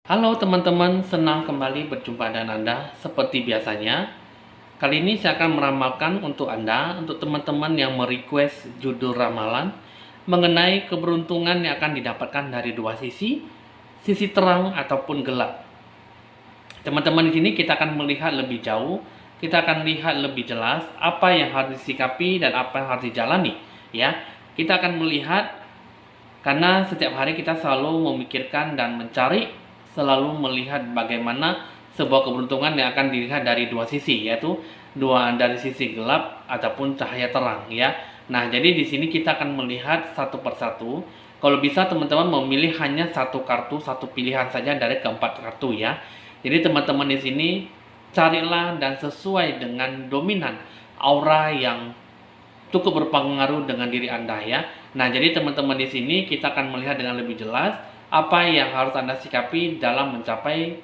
Halo teman-teman, senang kembali berjumpa dengan Anda seperti biasanya. Kali ini saya akan meramalkan untuk Anda, untuk teman-teman yang merequest judul ramalan mengenai keberuntungan yang akan didapatkan dari dua sisi terang ataupun gelap. Teman-teman di sini kita akan melihat lebih jauh, kita akan lihat lebih jelas apa yang harus disikapi dan apa yang harus dijalani, ya. Kita akan melihat karena setiap hari kita selalu memikirkan dan mencari, selalu melihat bagaimana sebuah keberuntungan yang akan dilihat dari dua sisi, yaitu dari sisi gelap ataupun cahaya terang, ya. Nah, jadi di sini kita akan melihat satu persatu. Kalau bisa teman-teman memilih hanya satu kartu, satu pilihan saja dari keempat kartu, ya. Jadi teman-teman di sini carilah dan sesuai dengan dominan aura yang cukup berpengaruh dengan diri Anda, ya. Nah, jadi teman-teman di sini kita akan melihat dengan lebih jelas apa yang harus Anda sikapi dalam mencapai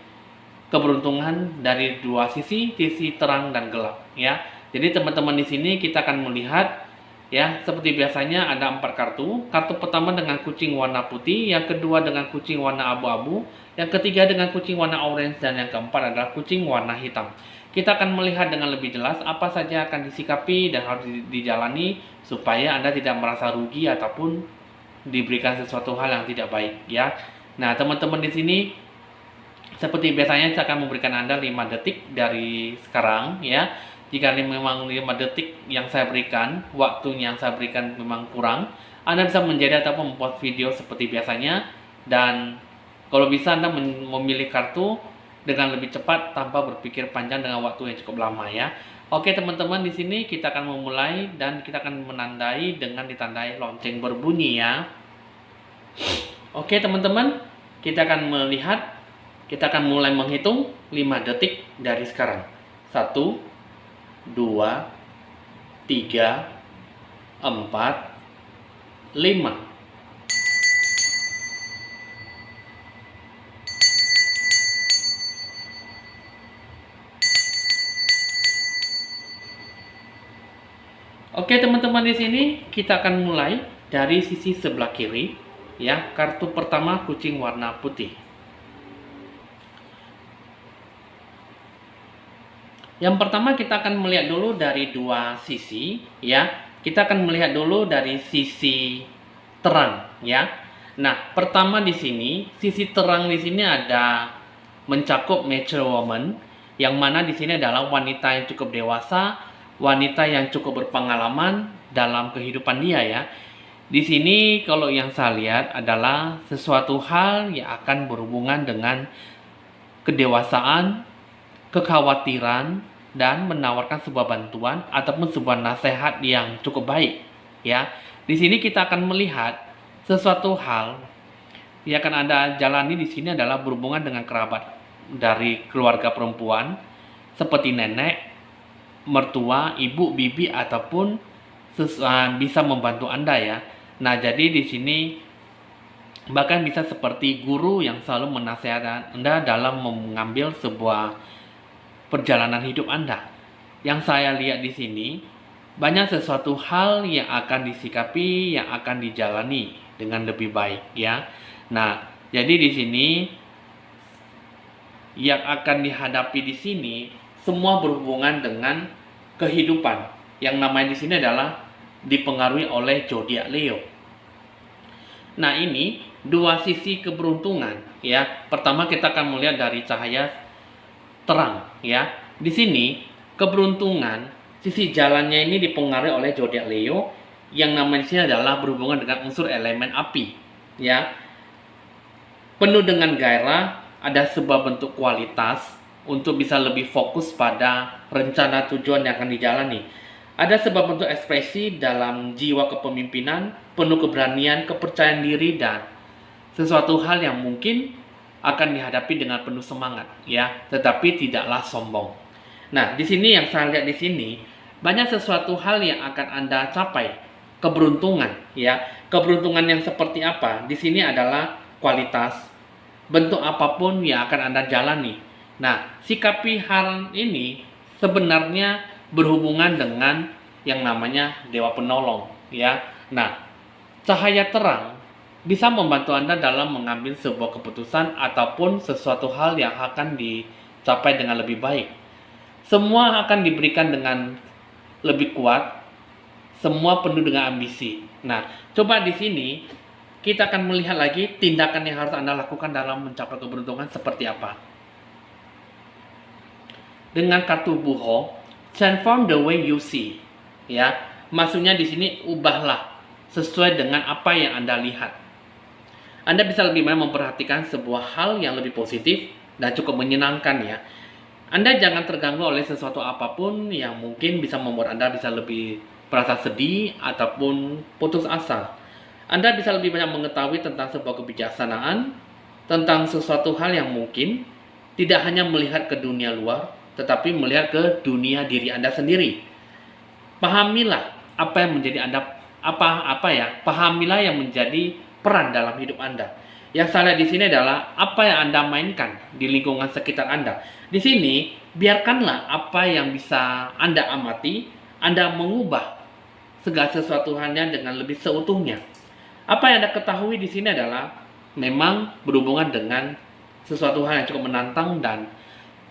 keberuntungan dari dua sisi terang dan gelap, ya. Jadi teman-teman di sini kita akan melihat, ya, seperti biasanya ada 4 kartu. Kartu pertama dengan kucing warna putih, yang kedua dengan kucing warna abu-abu, yang ketiga dengan kucing warna orange, dan yang keempat adalah kucing warna hitam. Kita akan melihat dengan lebih jelas apa saja akan disikapi dan harus dijalani supaya Anda tidak merasa rugi ataupun diberikan sesuatu hal yang tidak baik, ya. Nah, teman-teman di sini seperti biasanya saya akan memberikan Anda 5 detik dari sekarang, ya. Jika memang 5 detik yang saya berikan, waktu yang saya berikan memang kurang, Anda bisa menjadi ataupun membuat video seperti biasanya. Dan kalau bisa Anda memilih kartu dengan lebih cepat tanpa berpikir panjang dengan waktu yang cukup lama, ya. Oke teman-teman, di sini kita akan memulai dan kita akan menandai dengan ditandai lonceng berbunyi, ya. Oke teman-teman, kita akan mulai menghitung 5 detik dari sekarang. 1, 2, 3, 4, 5. Oke teman-teman, di sini kita akan mulai dari sisi sebelah kiri, ya. Kartu pertama kucing warna putih. Yang pertama kita akan melihat dulu dari dua sisi, ya. Kita akan melihat dulu dari sisi terang, ya. Nah, pertama di sini, sisi terang di sini ada mencakup mature woman, yang mana di sini adalah wanita yang cukup dewasa, wanita yang cukup berpengalaman dalam kehidupan dia, ya. Di sini kalau yang saya lihat adalah sesuatu hal yang akan berhubungan dengan kedewasaan, kekhawatiran, dan menawarkan sebuah bantuan ataupun sebuah nasihat yang cukup baik, ya. Di sini kita akan melihat sesuatu hal yang akan Anda jalani di sini adalah berhubungan dengan kerabat dari keluarga perempuan seperti nenek, mertua, ibu, bibi ataupun bisa membantu Anda, ya. Nah, jadi di sini bahkan bisa seperti guru yang selalu menasihatkan Anda dalam mengambil sebuah perjalanan hidup Anda. Yang saya lihat di sini banyak sesuatu hal yang akan disikapi, yang akan dijalani dengan lebih baik, ya. Nah, jadi di sini yang akan dihadapi di sini semua berhubungan dengan kehidupan. Yang namanya di sini adalah dipengaruhi oleh zodiak Leo. Nah, ini dua sisi keberuntungan, ya. Pertama kita akan melihat dari cahaya terang, ya. Di sini keberuntungan sisi jalannya ini dipengaruhi oleh zodiak Leo, yang namanya di sini adalah berhubungan dengan unsur elemen api, ya. Penuh dengan gairah, ada sebuah bentuk kualitas untuk bisa lebih fokus pada rencana tujuan yang akan dijalani. Ada sebuah bentuk ekspresi dalam jiwa kepemimpinan, penuh keberanian, kepercayaan diri, dan sesuatu hal yang mungkin akan dihadapi dengan penuh semangat, ya, tetapi tidaklah sombong. Nah, di sini yang saya lihat di sini banyak sesuatu hal yang akan Anda capai, keberuntungan, ya. Keberuntungan yang seperti apa? Di sini adalah kualitas, bentuk apapun yang akan Anda jalani. Nah, sikapi hal ini sebenarnya berhubungan dengan yang namanya dewa penolong, ya. Nah, cahaya terang bisa membantu Anda dalam mengambil sebuah keputusan ataupun sesuatu hal yang akan dicapai dengan lebih baik. Semua akan diberikan dengan lebih kuat, semua penuh dengan ambisi. Nah, coba di sini kita akan melihat lagi tindakan yang harus Anda lakukan dalam mencapai keberuntungan seperti apa. Dengan kartu buho, transform the way you see. Ya, maksudnya di sini ubahlah sesuai dengan apa yang Anda lihat. Anda bisa lebih banyak memperhatikan sebuah hal yang lebih positif dan cukup menyenangkan ya. Anda jangan terganggu oleh sesuatu apapun yang mungkin bisa membuat Anda bisa lebih merasa sedih ataupun putus asa. Anda bisa lebih banyak mengetahui tentang sebuah kebijaksanaan, tentang sesuatu hal yang mungkin tidak hanya melihat ke dunia luar, tetapi melihat ke dunia diri Anda sendiri. Pahamilah apa yang menjadi Anda, pahamilah yang menjadi peran dalam hidup Anda. Yang saya lihat di sini adalah apa yang Anda mainkan di lingkungan sekitar Anda. Di sini, biarkanlah apa yang bisa Anda amati, Anda mengubah segala sesuatunya dengan lebih seutuhnya. Apa yang Anda ketahui di sini adalah memang berhubungan dengan sesuatu hal yang cukup menantang dan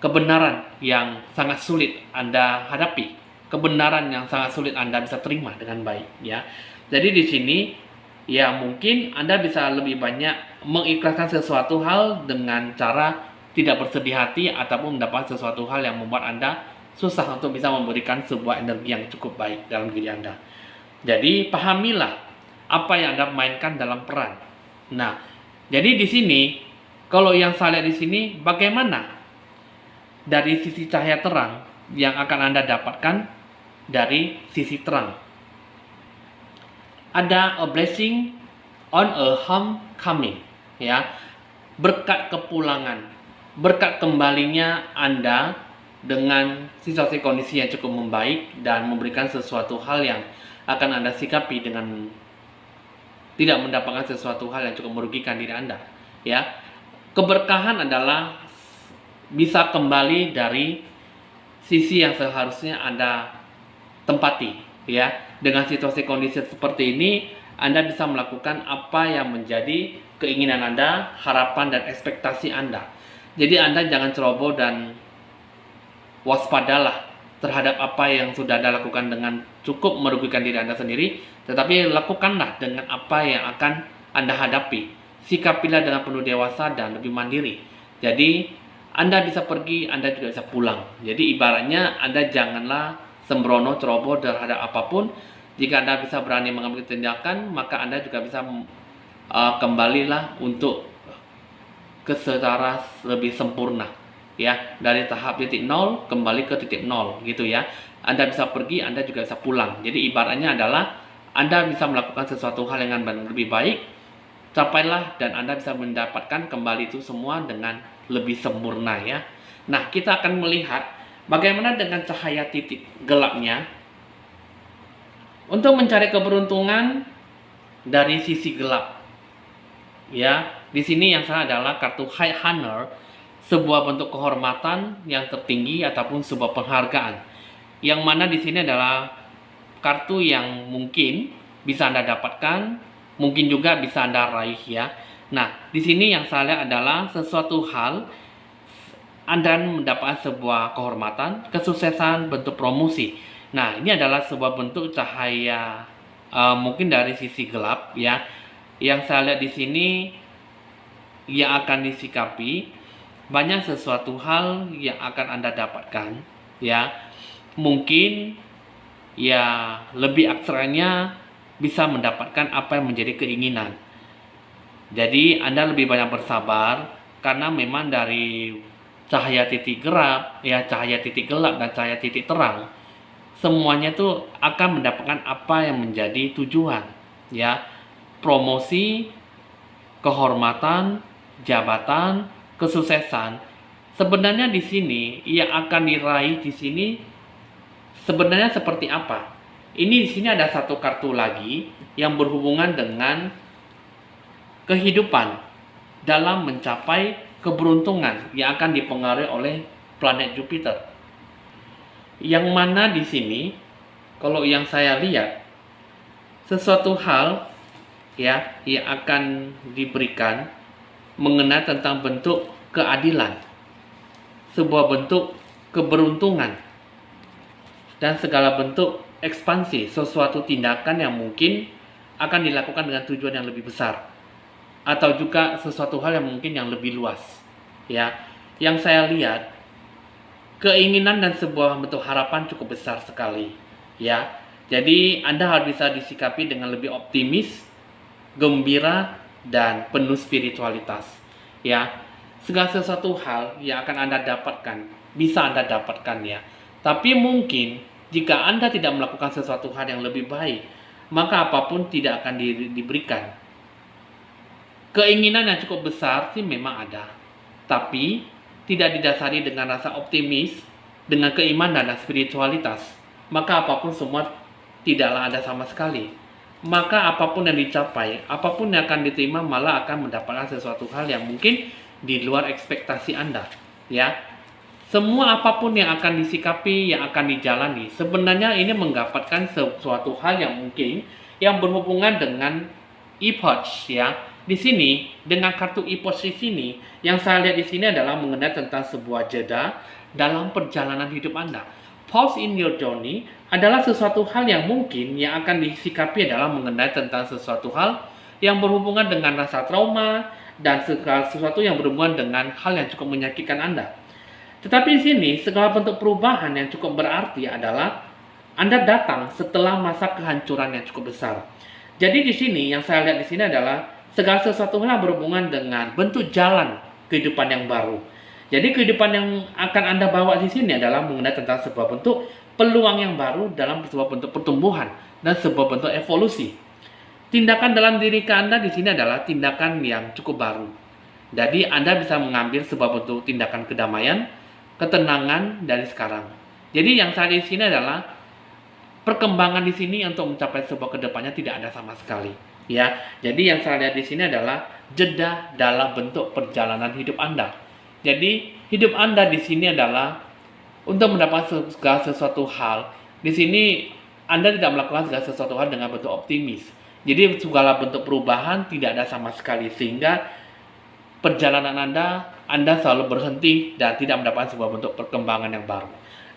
kebenaran yang sangat sulit Anda hadapi, kebenaran yang sangat sulit Anda bisa terima dengan baik ya. Jadi di sini ya mungkin Anda bisa lebih banyak mengikhlaskan sesuatu hal dengan cara tidak bersedih hati ataupun mendapatkan sesuatu hal yang membuat Anda susah untuk bisa memberikan sebuah energi yang cukup baik dalam diri Anda. Jadi pahamilah apa yang Anda mainkan dalam peran. Nah, jadi di sini kalau yang saya lihat di sini bagaimana dari sisi cahaya terang yang akan Anda dapatkan dari sisi terang. Ada a blessing on a homecoming, ya. Berkat kepulangan, berkat kembalinya Anda dengan situasi kondisi yang cukup membaik dan memberikan sesuatu hal yang akan Anda sikapi dengan tidak mendapatkan sesuatu hal yang cukup merugikan diri Anda, ya. Keberkahan adalah bisa kembali dari sisi yang seharusnya Anda tempati ya. Dengan situasi kondisi seperti ini Anda bisa melakukan apa yang menjadi keinginan Anda, harapan dan ekspektasi Anda. Jadi Anda jangan ceroboh dan waspadalah terhadap apa yang sudah Anda lakukan dengan cukup merugikan diri Anda sendiri, tetapi lakukanlah dengan apa yang akan Anda hadapi. Sikapilah dengan penuh dewasa dan lebih mandiri. Jadi Anda bisa pergi, Anda juga bisa pulang. Jadi ibaratnya Anda janganlah sembrono ceroboh terhadap apapun. Jika Anda bisa berani mengambil tindakan, maka Anda juga bisa kembalilah untuk ke secara lebih sempurna ya, dari tahap titik nol kembali ke titik nol gitu ya. Anda bisa pergi, Anda juga bisa pulang. Jadi ibaratnya adalah Anda bisa melakukan sesuatu hal yang lebih baik, capailah dan Anda bisa mendapatkan kembali itu semua dengan lebih sempurna ya. Nah, kita akan melihat bagaimana dengan cahaya titik gelapnya untuk mencari keberuntungan dari sisi gelap. Ya, di sini yang salah adalah kartu High Honor, sebuah bentuk kehormatan yang tertinggi ataupun sebuah penghargaan. Yang mana di sini adalah kartu yang mungkin bisa Anda dapatkan, mungkin juga bisa Anda raih ya. Nah, di sini yang saya lihat adalah sesuatu hal Anda mendapatkan sebuah kehormatan, kesuksesan, bentuk promosi. Nah, ini adalah sebuah bentuk cahaya mungkin dari sisi gelap ya. Yang saya lihat di sini yang akan disikapi banyak sesuatu hal yang akan Anda dapatkan ya. Mungkin ya lebih akseranya bisa mendapatkan apa yang menjadi keinginan. Jadi Anda lebih banyak bersabar karena memang dari cahaya titik gelap ya, cahaya titik gelap dan cahaya titik terang semuanya itu akan mendapatkan apa yang menjadi tujuan ya. Promosi, kehormatan, jabatan, kesuksesan. Sebenarnya di sini yang akan diraih di sini sebenarnya seperti apa? Ini di sini ada satu kartu lagi yang berhubungan dengan kehidupan dalam mencapai keberuntungan yang akan dipengaruhi oleh planet Jupiter. Yang mana di sini kalau yang saya lihat sesuatu hal ya yang akan diberikan mengenai tentang bentuk keadilan, sebuah bentuk keberuntungan, dan segala bentuk ekspansi sesuatu tindakan yang mungkin akan dilakukan dengan tujuan yang lebih besar, atau juga sesuatu hal yang mungkin yang lebih luas. Ya, yang saya lihat keinginan dan sebuah bentuk harapan cukup besar sekali. Ya, jadi Anda harus bisa disikapi dengan lebih optimis, gembira, dan penuh spiritualitas. Ya, segala sesuatu hal yang akan Anda dapatkan bisa Anda dapatkan ya. Tapi mungkin jika Anda tidak melakukan sesuatu hal yang lebih baik, maka apapun tidak akan diberikan. Keinginan yang cukup besar sih memang ada, tapi tidak didasari dengan rasa optimis, dengan keimanan dan spiritualitas, maka apapun semua tidaklah ada sama sekali. Maka apapun yang dicapai, apapun yang akan diterima malah akan mendapatkan sesuatu hal yang mungkin di luar ekspektasi Anda. Ya, semua apapun yang akan disikapi, yang akan dijalani, sebenarnya ini mendapatkan sesuatu hal yang mungkin yang berhubungan dengan epoch ya. Di sini dengan kartu epoch di sini yang saya lihat di sini adalah mengenai tentang sebuah jeda dalam perjalanan hidup Anda. Pause in your journey adalah sesuatu hal yang mungkin yang akan disikapi adalah mengenai tentang sesuatu hal yang berhubungan dengan rasa trauma dan segala sesuatu yang berhubungan dengan hal yang cukup menyakitkan Anda. Tetapi di sini segala bentuk perubahan yang cukup berarti adalah Anda datang setelah masa kehancuran yang cukup besar. Jadi di sini yang saya lihat di sini adalah segala sesuatu yang berhubungan dengan bentuk jalan kehidupan yang baru. Jadi kehidupan yang akan Anda bawa di sini adalah mengenai tentang sebuah bentuk peluang yang baru dalam sebuah bentuk pertumbuhan dan sebuah bentuk evolusi. Tindakan dalam diri Anda di sini adalah tindakan yang cukup baru. Jadi Anda bisa mengambil sebuah bentuk tindakan kedamaian, ketenangan dari sekarang. Jadi yang saya di sini adalah perkembangan di sini untuk mencapai sebuah kedepannya tidak ada sama sekali. Ya, jadi yang saya lihat di sini adalah jeda dalam bentuk perjalanan hidup Anda. Jadi hidup Anda di sini adalah untuk mendapatkan segala sesuatu hal. Di sini Anda tidak melakukan segala sesuatu hal dengan bentuk optimis. Jadi segala bentuk perubahan tidak ada sama sekali sehingga perjalanan Anda selalu berhenti dan tidak mendapatkan sebuah bentuk perkembangan yang baru.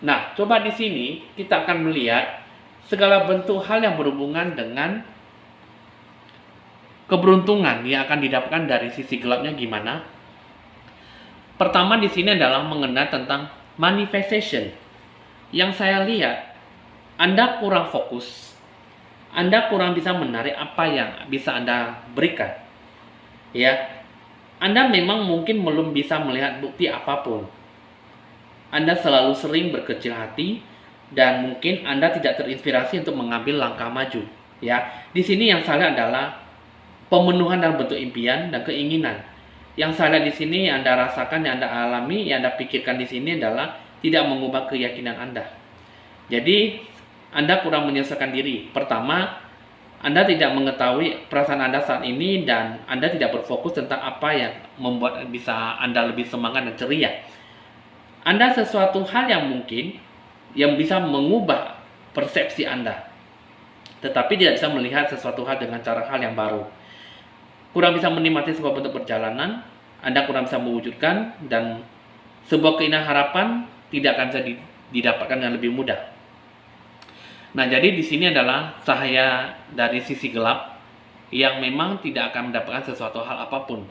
Nah, coba di sini kita akan melihat segala bentuk hal yang berhubungan dengan keberuntungan yang akan didapatkan dari sisi gelapnya gimana? Pertama di sini adalah mengenai tentang manifestation. Yang saya lihat, Anda kurang fokus. Anda kurang bisa menarik apa yang bisa Anda berikan. Ya. Anda memang mungkin belum bisa melihat bukti apapun. Anda selalu sering berkecil hati dan mungkin Anda tidak terinspirasi untuk mengambil langkah maju. Ya. Di sini yang saya lihat adalah pemenuhan dalam bentuk impian dan keinginan. Yang saya lihat di sini, yang Anda rasakan, yang Anda alami, yang Anda pikirkan di sini adalah tidak mengubah keyakinan Anda. Jadi, Anda kurang menyelesaikan diri. Pertama, Anda tidak mengetahui perasaan Anda saat ini dan Anda tidak berfokus tentang apa yang membuat bisa Anda lebih semangat dan ceria. Anda sesuatu hal yang mungkin yang bisa mengubah persepsi Anda, tetapi tidak bisa melihat sesuatu hal dengan cara hal yang baru. Kurang bisa menikmati sebuah bentuk perjalanan, Anda kurang bisa mewujudkan, dan sebuah keinginan harapan tidak akan bisa didapatkan dengan lebih mudah. Nah, jadi di sini adalah cahaya dari sisi gelap yang memang tidak akan mendapatkan sesuatu hal apapun.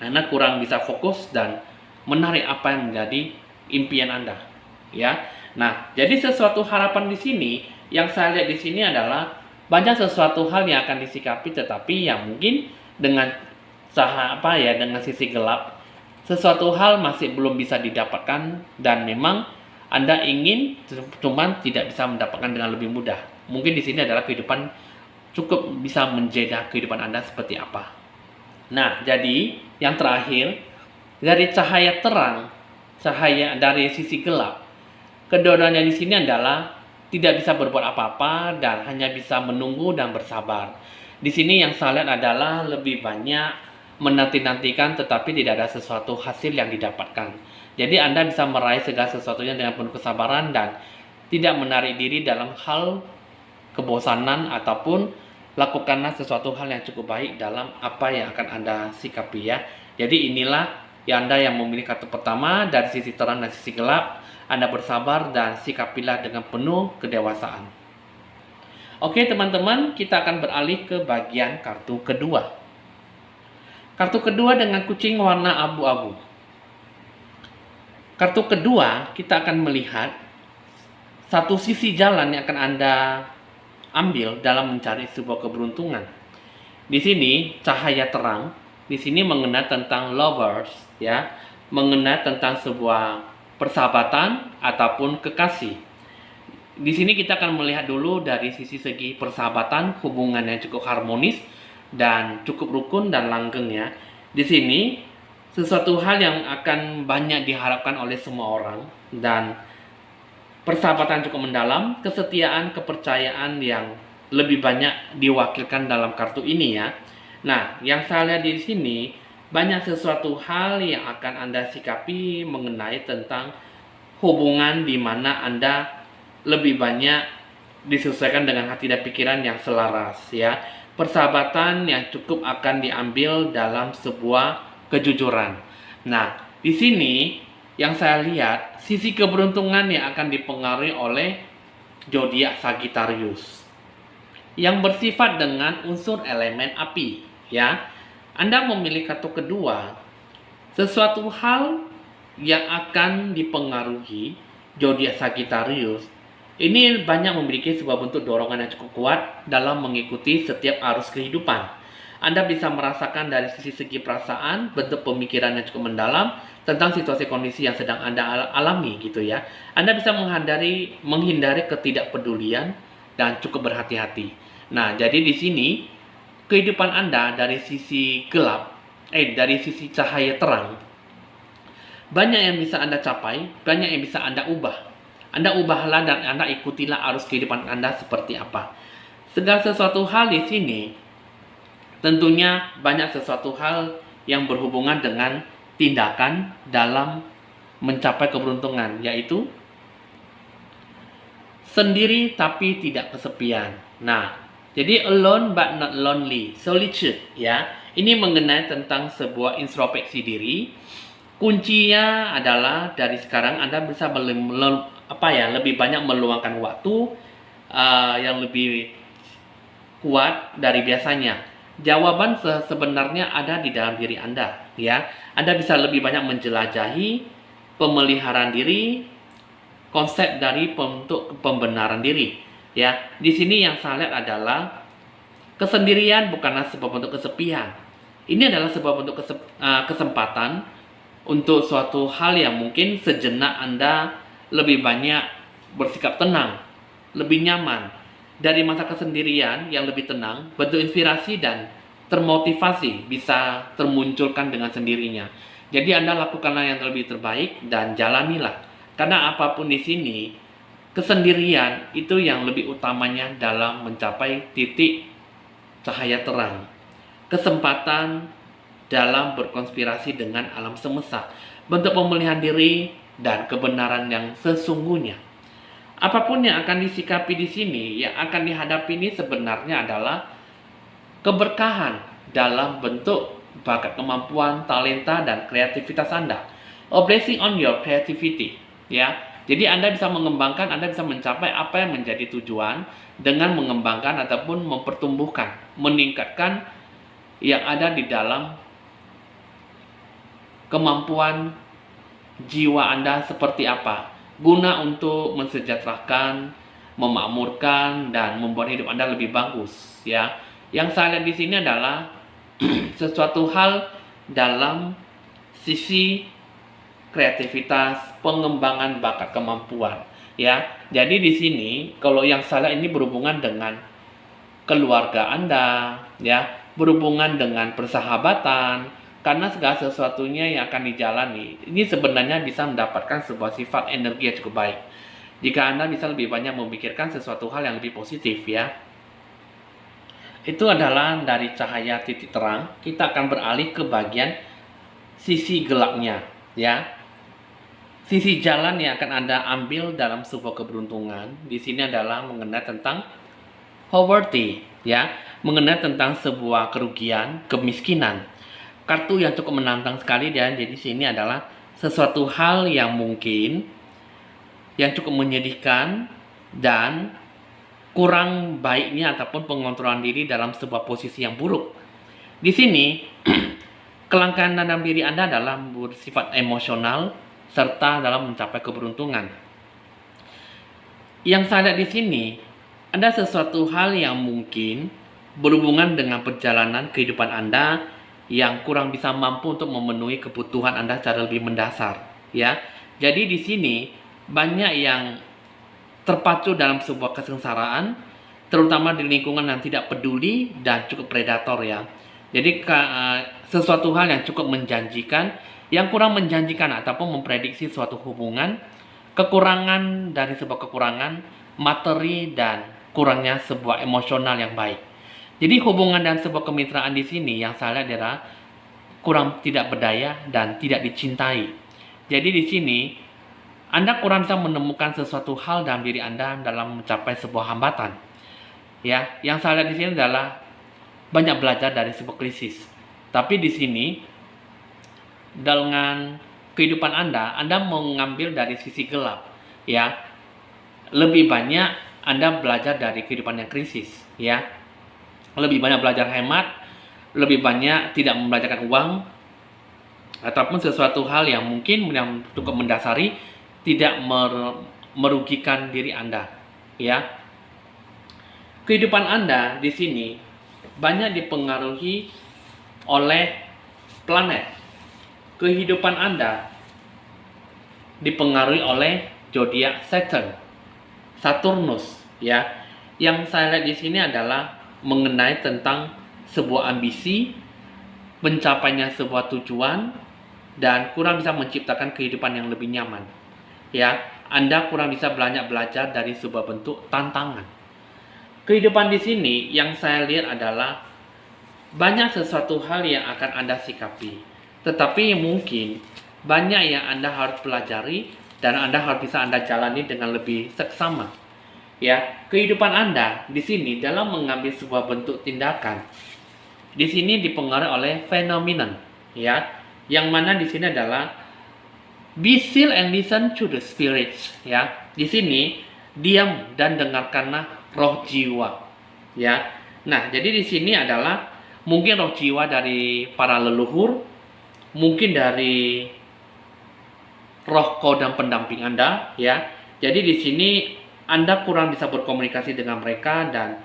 Anda kurang bisa fokus dan menarik apa yang menjadi impian Anda. Ya. Nah, jadi sesuatu harapan di sini yang saya lihat di sini adalah banyak sesuatu hal yang akan disikapi, tetapi yang mungkin dengan dengan sisi gelap sesuatu hal masih belum bisa didapatkan dan memang Anda ingin cuman tidak bisa mendapatkan dengan lebih mudah. Mungkin di sini adalah kehidupan cukup bisa menjeda kehidupan Anda seperti apa. Nah, jadi yang terakhir dari cahaya terang, cahaya dari sisi gelap, kedua-duanya di sini adalah tidak bisa berbuat apa-apa dan hanya bisa menunggu dan bersabar. Di sini yang saya lihat adalah lebih banyak menanti-nantikan tetapi tidak ada sesuatu hasil yang didapatkan. Jadi Anda bisa meraih segala sesuatunya dengan penuh kesabaran dan tidak menarik diri dalam hal kebosanan ataupun lakukanlah sesuatu hal yang cukup baik dalam apa yang akan Anda sikapi ya. Jadi inilah ya Anda yang memilih kartu pertama dari sisi terang dan sisi gelap. Anda bersabar dan sikapilah dengan penuh kedewasaan. Oke teman-teman, kita akan beralih ke bagian kartu kedua. Kartu kedua dengan kucing warna abu-abu. Kartu kedua, kita akan melihat satu sisi jalan yang akan Anda ambil dalam mencari sebuah keberuntungan. Di sini cahaya terang, di sini mengenai tentang lovers ya, mengenai tentang sebuah persahabatan ataupun kekasih. Di sini kita akan melihat dulu dari sisi segi persahabatan, hubungan yang cukup harmonis dan cukup rukun dan langgeng ya. Di sini sesuatu hal yang akan banyak diharapkan oleh semua orang dan persahabatan cukup mendalam, kesetiaan, kepercayaan yang lebih banyak diwakilkan dalam kartu ini ya. Nah, yang saya lihat di sini banyak sesuatu hal yang akan Anda sikapi mengenai tentang hubungan di mana Anda lebih banyak disesuaikan dengan hati dan pikiran yang selaras ya. Persahabatan yang cukup akan diambil dalam sebuah kejujuran. Nah, di sini yang saya lihat sisi keberuntungan yang akan dipengaruhi oleh zodiak Sagittarius yang bersifat dengan unsur elemen api ya. Anda memilih kartu kedua, sesuatu hal yang akan dipengaruhi zodiak Sagittarius ini banyak memiliki sebuah bentuk dorongan yang cukup kuat dalam mengikuti setiap arus kehidupan. Anda bisa merasakan dari segi perasaan, bentuk pemikiran yang cukup mendalam tentang situasi kondisi yang sedang Anda alami gitu ya. Anda bisa menghindari ketidakpedulian dan cukup berhati-hati. Nah, jadi di sini kehidupan Anda dari sisi gelap, dari sisi cahaya terang, banyak yang bisa Anda capai, banyak yang bisa Anda ubah. Anda ubahlah dan Anda ikutilah arus kehidupan Anda seperti apa. Segala sesuatu hal di sini tentunya banyak sesuatu hal yang berhubungan dengan tindakan dalam mencapai keberuntungan, yaitu sendiri tapi tidak kesepian. Nah, jadi alone but not lonely, solitude ya. Ini mengenai tentang sebuah introspeksi diri. Kuncinya adalah dari sekarang Anda bisa lebih banyak meluangkan waktu yang lebih kuat dari biasanya. Jawaban sebenarnya ada di dalam diri Anda, ya. Anda bisa lebih banyak menjelajahi pemeliharaan diri, konsep dari bentuk pembenaran diri, ya. Di sini yang saya lihat adalah kesendirian bukanlah sebuah bentuk kesepian. Ini adalah sebuah bentuk kesempatan untuk suatu hal yang mungkin sejenak Anda lebih banyak bersikap tenang, lebih nyaman. Dari masa kesendirian yang lebih tenang, bentuk inspirasi dan termotivasi bisa termunculkan dengan sendirinya. Jadi Anda lakukanlah yang lebih terbaik dan jalanilah. Karena apapun di sini, kesendirian itu yang lebih utamanya dalam mencapai titik cahaya terang. Kesempatan dalam berkonspirasi dengan alam semesta, bentuk pemulihan diri dan kebenaran yang sesungguhnya. Apapun yang akan disikapi di sini, yang akan dihadapi ini sebenarnya adalah keberkahan dalam bentuk bakat, kemampuan, talenta, dan kreativitas Anda. A blessing on your creativity, ya. Jadi Anda bisa mengembangkan, Anda bisa mencapai apa yang menjadi tujuan dengan mengembangkan ataupun mempertumbuhkan, meningkatkan yang ada di dalam kemampuan jiwa Anda seperti apa, guna untuk mensejahterakan, memakmurkan, dan membuat hidup Anda lebih bagus ya. Yang saya lihat di sini adalah sesuatu hal dalam sisi kreativitas, pengembangan bakat, kemampuan ya. Jadi di sini kalau yang saya lihat ini berhubungan dengan keluarga Anda ya, berhubungan dengan persahabatan. Karena segala sesuatunya yang akan dijalani ini sebenarnya bisa mendapatkan sebuah sifat energi yang cukup baik jika Anda bisa lebih banyak memikirkan sesuatu hal yang lebih positif ya. Itu adalah dari cahaya titik terang. Kita akan beralih ke bagian sisi gelapnya ya. Sisi jalan yang akan Anda ambil dalam sebuah keberuntungan di sini adalah mengenai tentang poverty ya, mengenai tentang sebuah kerugian, kemiskinan. Kartu yang cukup menantang sekali, dan jadi sini adalah sesuatu hal yang mungkin yang cukup menyedihkan dan kurang baiknya ataupun pengontrolan diri dalam sebuah posisi yang buruk. Di sini kelangkaan dalam diri Anda adalah bersifat emosional serta dalam mencapai keberuntungan. Yang saya lihat di sini ada sesuatu hal yang mungkin berhubungan dengan perjalanan kehidupan Anda yang kurang bisa mampu untuk memenuhi kebutuhan Anda secara lebih mendasar, ya. Jadi di sini banyak yang terpacu dalam sebuah kesengsaraan, terutama di lingkungan yang tidak peduli dan cukup predator, ya. Jadi sesuatu hal yang cukup menjanjikan, yang kurang menjanjikan ataupun memprediksi suatu hubungan, kekurangan dari sebuah kekurangan materi dan kurangnya sebuah emosional yang baik. Jadi hubungan dan sebuah kemitraan di sini yang saya lihat adalah kurang tidak berdaya dan tidak dicintai. Jadi di sini Anda kurang bisa menemukan sesuatu hal dalam diri Anda dalam mencapai sebuah hambatan. Ya, yang saya lihat di sini adalah banyak belajar dari sebuah krisis. Tapi di sini dengan kehidupan Anda mengambil dari sisi gelap, ya. Lebih banyak Anda belajar dari kehidupan yang krisis, ya. Lebih banyak belajar hemat, lebih banyak tidak membelajarkan uang, ataupun sesuatu hal yang mungkin yang cukup mendasari tidak merugikan diri Anda, ya. Kehidupan Anda di sini banyak dipengaruhi oleh planet. Kehidupan Anda dipengaruhi oleh zodiak Saturn, Saturnus, ya. Yang saya lihat di sini adalah mengenai tentang sebuah ambisi, mencapainya sebuah tujuan, dan kurang bisa menciptakan kehidupan yang lebih nyaman. Ya, Anda kurang bisa banyak belajar dari sebuah bentuk tantangan. Kehidupan di sini yang saya lihat adalah banyak sesuatu hal yang akan Anda sikapi, tetapi mungkin banyak yang Anda harus pelajari dan Anda harus bisa Anda jalani dengan lebih seksama. Ya, kehidupan Anda di sini dalam mengambil sebuah bentuk tindakan di sini dipengaruhi oleh phenomenon, ya, yang mana di sini adalah be still and listen to the spirits, ya. Di sini diam dan dengarkanlah roh jiwa, ya. Nah, jadi di sini adalah mungkin roh jiwa dari para leluhur, mungkin dari roh kodam pendamping Anda, ya. Jadi di sini Anda kurang bisa berkomunikasi dengan mereka dan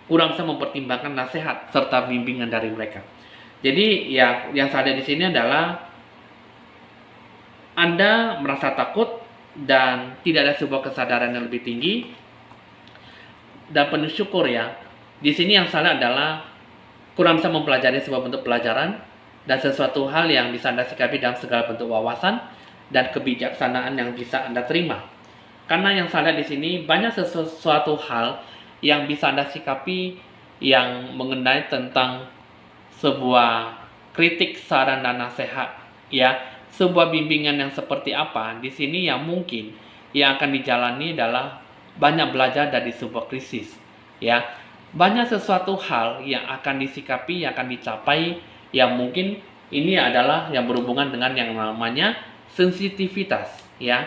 kurang bisa mempertimbangkan nasihat serta bimbingan dari mereka. Jadi ya, yang saya lihat di sini adalah Anda merasa takut dan tidak ada sebuah kesadaran yang lebih tinggi dan penuh syukur, ya. Di sini yang saya lihat adalah kurang bisa mempelajari sebuah bentuk pelajaran dan sesuatu hal yang bisa Anda sikapi dalam segala bentuk wawasan dan kebijaksanaan yang bisa Anda terima. Karena yang saya lihat di sini banyak sesuatu hal yang bisa Anda sikapi yang mengenai tentang sebuah kritik, saran, dan nasihat, ya. Sebuah bimbingan yang seperti apa di sini yang mungkin yang akan dijalani adalah banyak belajar dari sebuah krisis, ya. Banyak sesuatu hal yang akan disikapi, yang akan dicapai, yang mungkin ini adalah yang berhubungan dengan yang namanya sensitivitas, ya.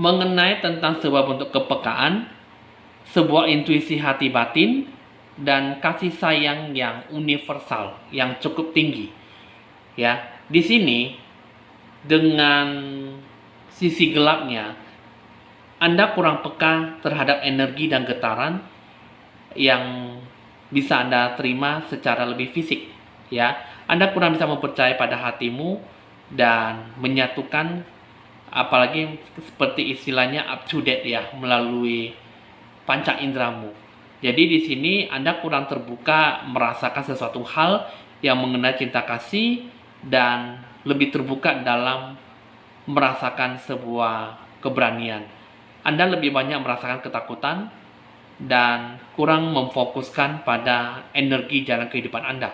Mengenai tentang sebuah bentuk kepekaan, sebuah intuisi hati batin, dan kasih sayang yang universal, yang cukup tinggi, ya. Di sini dengan sisi gelapnya Anda kurang peka terhadap energi dan getaran yang bisa Anda terima secara lebih fisik, ya. Anda kurang bisa mempercayai pada hatimu dan menyatukan, apalagi seperti istilahnya up to date, ya, melalui panca indramu. Jadi di sini Anda kurang terbuka merasakan sesuatu hal yang mengenai cinta kasih dan lebih terbuka dalam merasakan sebuah keberanian. Anda lebih banyak merasakan ketakutan dan kurang memfokuskan pada energi jalan kehidupan Anda.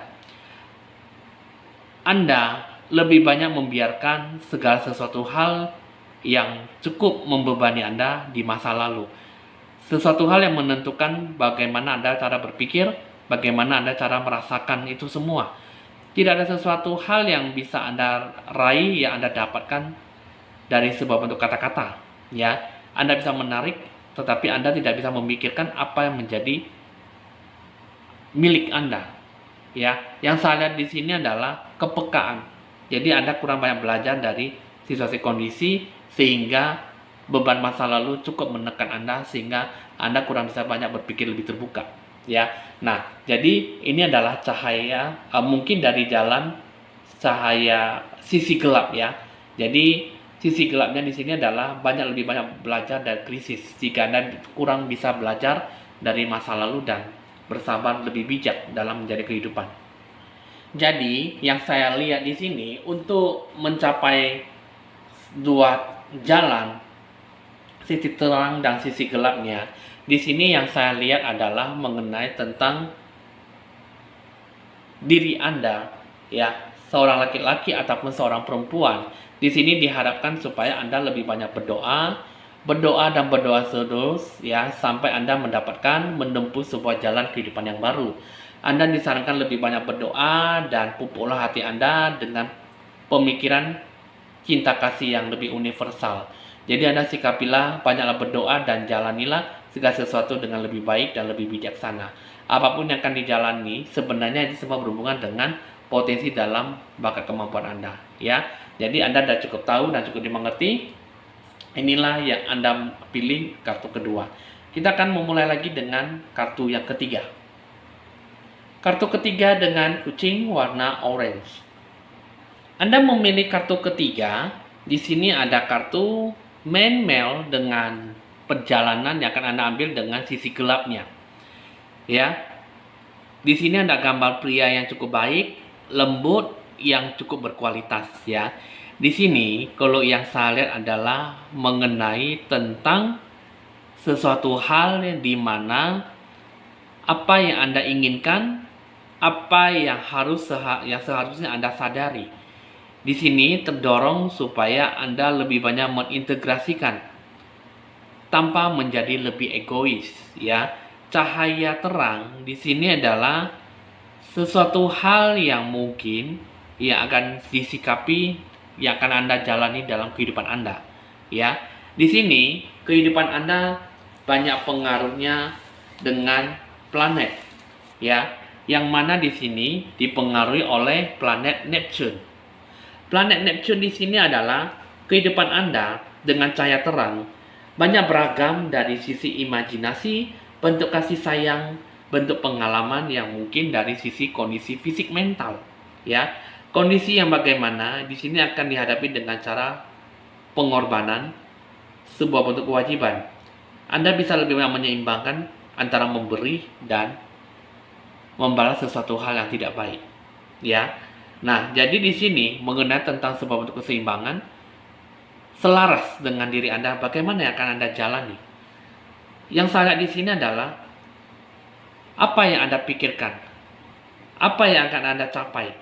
Anda lebih banyak membiarkan segala sesuatu hal yang cukup membebani Anda di masa lalu. sesuatu hal yang menentukan bagaimana Anda cara berpikir, bagaimana Anda cara merasakan itu semua. Tidak ada sesuatu hal yang bisa Anda raih, yang Anda dapatkan dari sebuah bentuk kata-kata. Ya, Anda bisa menarik, tetapi Anda tidak bisa memikirkan apa yang menjadi milik Anda. Ya, yang saya lihat di sini adalah kepekaan. Jadi Anda kurang banyak belajar dari situasi kondisi sehingga beban masa lalu cukup menekan Anda sehingga Anda kurang bisa banyak berpikir lebih terbuka. Ya, nah jadi ini adalah cahaya mungkin dari jalan cahaya sisi gelap ya. Jadi sisi gelapnya di sini adalah lebih banyak belajar dari krisis. Jika Anda kurang bisa belajar dari masa lalu dan bersabar lebih bijak dalam menjadi kehidupan. Jadi, yang saya lihat di sini untuk mencapai dua jalan, sisi terang dan sisi gelapnya. Di sini yang saya lihat adalah mengenai tentang diri Anda, ya, seorang laki-laki ataupun seorang perempuan. Di sini diharapkan supaya Anda lebih banyak berdoa dan berdoa terus ya sampai Anda mendapatkan menempuh sebuah jalan kehidupan yang baru. Anda disarankan lebih banyak berdoa dan pupuklah hati Anda dengan pemikiran cinta kasih yang lebih universal. Jadi Anda sikapilah, banyaklah berdoa dan jalanilah segala sesuatu dengan lebih baik dan lebih bijaksana. Apapun yang akan dijalani sebenarnya ini semua berhubungan dengan potensi dalam bakat kemampuan Anda ya. Jadi Anda sudah cukup tahu dan cukup dimengerti. Inilah yang Anda pilih kartu kedua. Kita akan memulai lagi dengan kartu yang ketiga. Kartu ketiga dengan kucing warna orange. Anda memilih kartu ketiga. Di sini ada kartu main male dengan perjalanan yang akan Anda ambil dengan sisi gelapnya. Ya. Di sini ada gambar pria yang cukup baik, lembut, yang cukup berkualitas ya. Di sini kalau yang saya lihat adalah mengenai tentang sesuatu hal yang dimana apa yang Anda inginkan, apa yang seharusnya Anda sadari. Di sini terdorong supaya Anda lebih banyak mengintegrasikan tanpa menjadi lebih egois ya. Cahaya terang di sini adalah sesuatu hal yang mungkin yang akan disikapi, yang akan Anda jalani dalam kehidupan Anda ya. Di sini kehidupan Anda banyak pengaruhnya dengan planet ya, yang mana di sini dipengaruhi oleh planet Neptune. Planet Neptune di sini adalah kehidupan Anda dengan cahaya terang banyak beragam dari sisi imajinasi, bentuk kasih sayang, bentuk pengalaman yang mungkin dari sisi kondisi fisik mental ya. Kondisi yang bagaimana di sini akan dihadapi dengan cara pengorbanan, sebuah bentuk kewajiban. Anda bisa lebih banyak menyeimbangkan antara memberi dan membalas sesuatu hal yang tidak baik ya. Nah, jadi di sini mengenai tentang sebuah bentuk keseimbangan selaras dengan diri Anda, bagaimana yang akan Anda jalani. Yang saya lihat di sini adalah apa yang Anda pikirkan, apa yang akan Anda capai.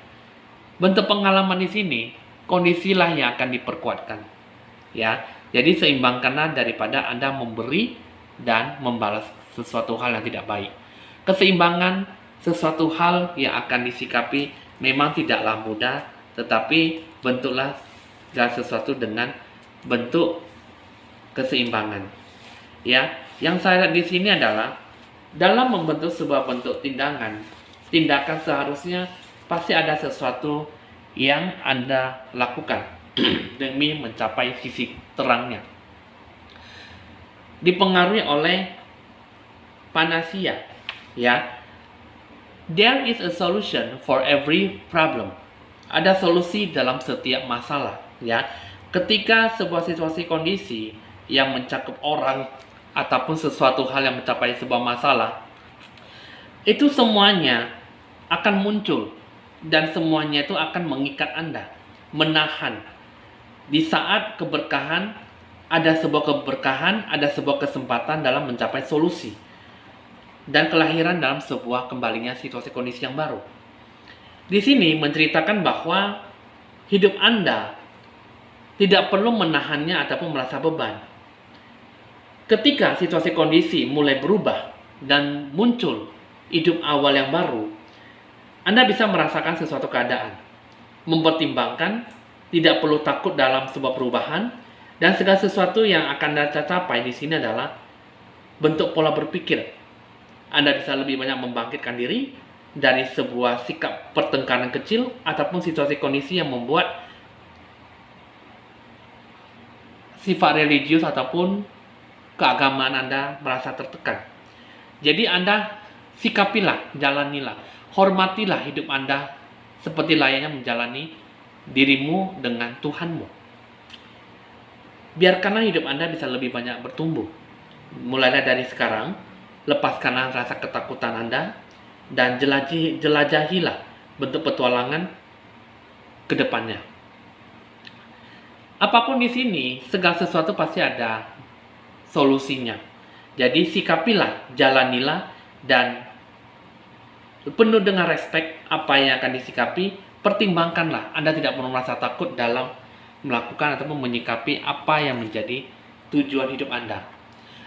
Bentuk pengalaman di sini, kondisilah yang akan diperkuatkan. Ya, jadi seimbangkanlah daripada Anda memberi dan membalas sesuatu hal yang tidak baik. Keseimbangan sesuatu hal yang akan disikapi memang tidaklah mudah, tetapi bentuklah segala sesuatu dengan bentuk keseimbangan. Ya, yang saya lihat di sini adalah dalam membentuk sebuah bentuk tindakan seharusnya pasti ada sesuatu yang Anda lakukan demi mencapai sisi terangnya. Dipengaruhi oleh Panasia, ya. There is a solution for every problem. Ada solusi dalam setiap masalah, ya. Ketika sebuah situasi kondisi yang mencakup orang ataupun sesuatu hal yang mencapai sebuah masalah, itu semuanya akan muncul dan semuanya itu akan mengikat Anda, menahan. Di saat keberkahan, ada sebuah keberkahan, ada sebuah kesempatan dalam mencapai solusi dan kelahiran dalam sebuah kembalinya situasi kondisi yang baru. Di sini menceritakan bahwa hidup Anda tidak perlu menahannya ataupun merasa beban. Ketika situasi kondisi mulai berubah dan muncul hidup awal yang baru, Anda bisa merasakan sesuatu keadaan, mempertimbangkan, tidak perlu takut dalam sebuah perubahan, dan segala sesuatu yang akan Anda capai di sini adalah bentuk pola berpikir. Anda bisa lebih banyak membangkitkan diri dari sebuah sikap pertengkaran kecil ataupun situasi kondisi yang membuat sifat religius ataupun keagamaan Anda merasa tertekan. Jadi Anda sikapilah, jalanilah, hormatilah hidup Anda seperti layaknya menjalani dirimu dengan Tuhanmu. Biarkanlah hidup Anda bisa lebih banyak bertumbuh. Mulailah dari sekarang, lepaskanlah rasa ketakutan Anda dan jelajahilah bentuk petualangan ke depannya. Apapun di sini, segala sesuatu pasti ada solusinya. Jadi sikapilah, jalanilah, dan penuh dengan respek apa yang akan disikapi, pertimbangkanlah. Anda tidak perlu merasa takut dalam melakukan ataupun menyikapi apa yang menjadi tujuan hidup Anda.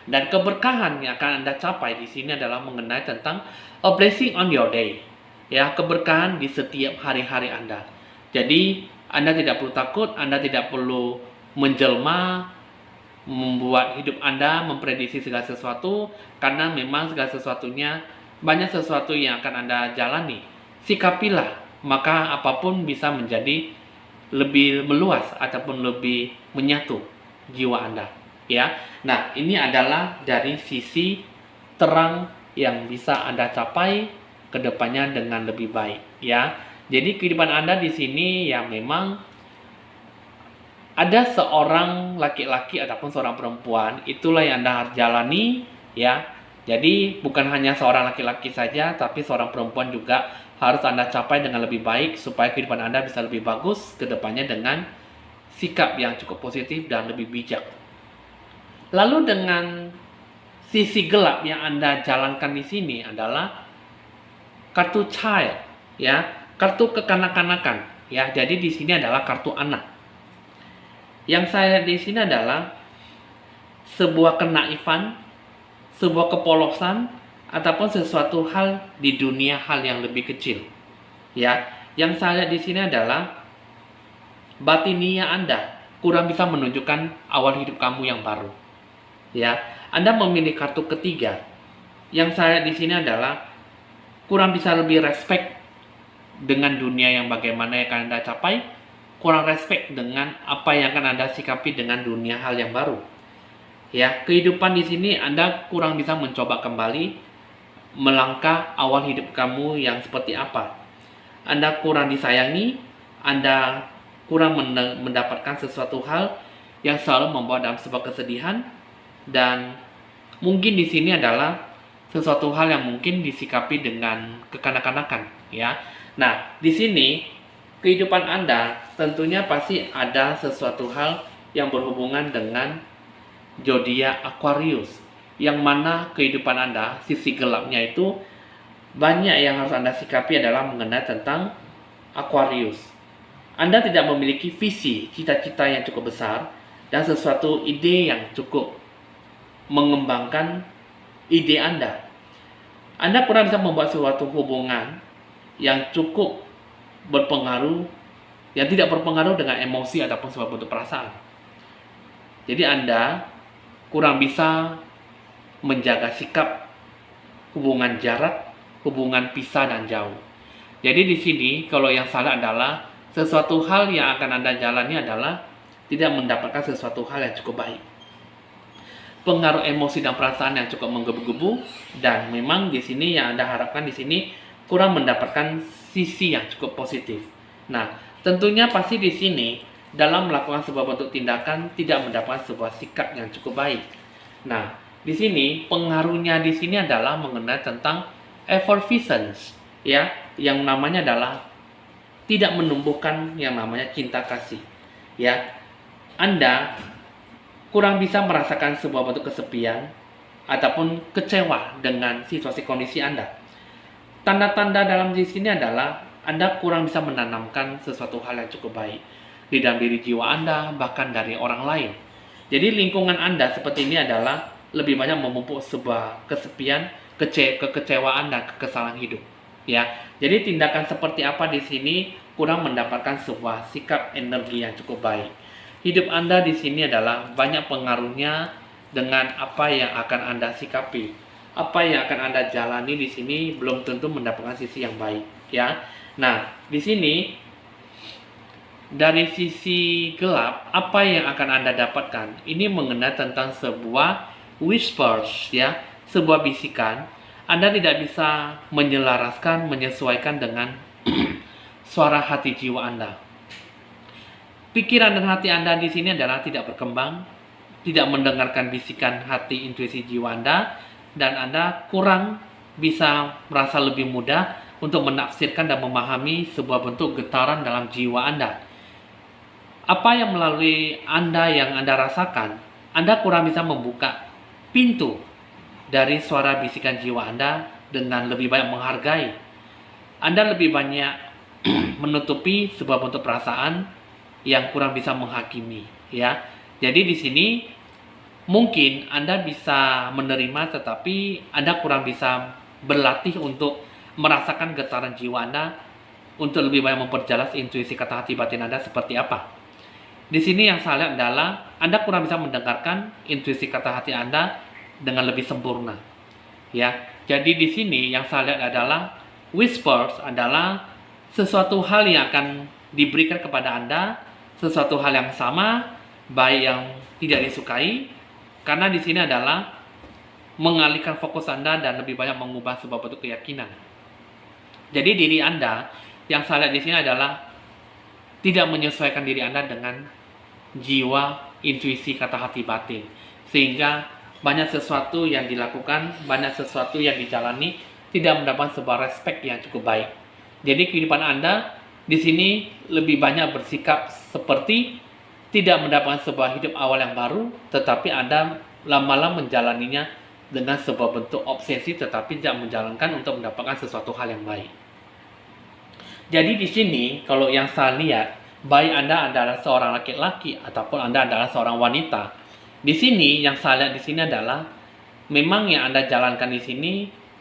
Dan keberkahan yang akan Anda capai di sini adalah mengenai tentang a blessing on your day. Ya, keberkahan di setiap hari-hari Anda. Jadi, Anda tidak perlu takut, Anda tidak perlu menjelma, membuat hidup Anda memprediksi segala sesuatu, karena memang segala sesuatunya banyak sesuatu yang akan Anda jalani. Sikapilah, maka apapun bisa menjadi lebih meluas ataupun lebih menyatu jiwa Anda, ya. Nah, ini adalah dari sisi terang yang bisa Anda capai ke depannya dengan lebih baik, ya. Jadi kehidupan Anda di sini ya memang ada seorang laki-laki ataupun seorang perempuan, itulah yang Anda harus jalani, ya. Jadi bukan hanya seorang laki-laki saja, tapi seorang perempuan juga harus Anda capai dengan lebih baik supaya kehidupan Anda bisa lebih bagus ke depannya dengan sikap yang cukup positif dan lebih bijak. Lalu dengan sisi gelap yang Anda jalankan di sini adalah kartu child, ya, kartu kekanak-kanakan, ya. Jadi di sini adalah kartu anak. Yang saya di sini adalah sebuah kenaifan, sebuah kepolosan, ataupun sesuatu hal di dunia hal yang lebih kecil. Ya, yang saya di sini adalah batinia Anda kurang bisa menunjukkan awal hidup kamu yang baru. Ya, Anda memilih kartu ketiga. Yang saya di sini adalah kurang bisa lebih respect dengan dunia yang bagaimana yang akan Anda capai, kurang respect dengan apa yang akan Anda sikapi dengan dunia hal yang baru. Ya, kehidupan di sini Anda kurang bisa mencoba kembali melangkah awal hidup kamu yang seperti apa. Anda kurang disayangi, Anda kurang mendapatkan sesuatu hal yang selalu membawa dalam sebuah kesedihan, dan mungkin di sini adalah sesuatu hal yang mungkin disikapi dengan kekanak-kanakan, ya. Nah, di sini kehidupan Anda tentunya pasti ada sesuatu hal yang berhubungan dengan zodiak Aquarius, yang mana kehidupan Anda, sisi gelapnya itu banyak yang harus Anda sikapi adalah mengenai tentang Aquarius. Anda tidak memiliki visi, cita-cita yang cukup besar, dan sesuatu ide yang cukup mengembangkan ide Anda. Anda kurang bisa membuat suatu hubungan yang cukup berpengaruh, yang tidak berpengaruh dengan emosi ataupun sebuah bentuk perasaan. Jadi Anda kurang bisa menjaga sikap hubungan jarak, hubungan pisah dan jauh. Jadi di sini kalau yang salah adalah sesuatu hal yang akan Anda jalani adalah tidak mendapatkan sesuatu hal yang cukup baik. Pengaruh emosi dan perasaan yang cukup menggebu-gebu, dan memang di sini yang Anda harapkan di sini kurang mendapatkan sisi yang cukup positif. Nah, tentunya pasti di sini dalam melakukan sebuah bentuk tindakan tidak mendapatkan sebuah sikap yang cukup baik. Nah, di sini pengaruhnya di sini adalah mengenai tentang effervescence, ya, yang namanya adalah tidak menumbuhkan yang namanya cinta kasih. Ya, Anda kurang bisa merasakan sebuah bentuk kesepian ataupun kecewa dengan situasi kondisi Anda. Tanda-tanda dalam di sini adalah Anda kurang bisa menanamkan sesuatu hal yang cukup baik di dalam diri jiwa Anda, bahkan dari orang lain. Jadi lingkungan Anda seperti ini adalah lebih banyak memupuk sebuah kesepian, kekecewaan dan kekesalan hidup. Ya, jadi tindakan seperti apa di sini kurang mendapatkan sebuah sikap energi yang cukup baik. Hidup Anda di sini adalah banyak pengaruhnya dengan apa yang akan Anda sikapi. Apa yang akan Anda jalani di sini belum tentu mendapatkan sisi yang baik, ya. Nah, di sini dari sisi gelap, apa yang akan Anda dapatkan? Ini mengenai tentang sebuah whispers, ya, sebuah bisikan. Anda tidak bisa menyelaraskan, menyesuaikan dengan suara hati jiwa Anda. Pikiran dan hati Anda di sini adalah tidak berkembang, tidak mendengarkan bisikan hati intuisi jiwa Anda, dan Anda kurang bisa merasa lebih mudah untuk menafsirkan dan memahami sebuah bentuk getaran dalam jiwa Anda. Apa yang melalui Anda yang Anda rasakan, Anda kurang bisa membuka pintu dari suara bisikan jiwa Anda dengan lebih banyak menghargai. Anda lebih banyak menutupi sebuah bentuk perasaan yang kurang bisa menghakimi, ya. Jadi di sini mungkin Anda bisa menerima, tetapi Anda kurang bisa berlatih untuk merasakan getaran jiwa Anda untuk lebih banyak memperjelas intuisi kata hati batin Anda seperti apa. Di sini yang saya lihat adalah Anda kurang bisa mendengarkan intuisi kata hati Anda dengan lebih sempurna. Ya, jadi di sini yang saya lihat adalah whispers adalah sesuatu hal yang akan diberikan kepada Anda, sesuatu hal yang sama, baik yang tidak disukai, karena di sini adalah mengalihkan fokus Anda dan lebih banyak mengubah sebuah bentuk keyakinan. Jadi diri Anda yang saya lihat di sini adalah tidak menyesuaikan diri Anda dengan jiwa, intuisi, kata hati batin, sehingga banyak sesuatu yang dilakukan, banyak sesuatu yang dijalani tidak mendapat sebuah respect yang cukup baik. Jadi kehidupan Anda di sini lebih banyak bersikap seperti tidak mendapatkan sebuah hidup awal yang baru, tetapi Anda lama-lama menjalaninya dengan sebuah bentuk obsesi, tetapi tidak menjalankan untuk mendapatkan sesuatu hal yang baik. Jadi di sini kalau yang saya lihat, baik Anda adalah seorang laki-laki ataupun Anda adalah seorang wanita, di sini yang saya lihat di sini adalah memang yang Anda jalankan di sini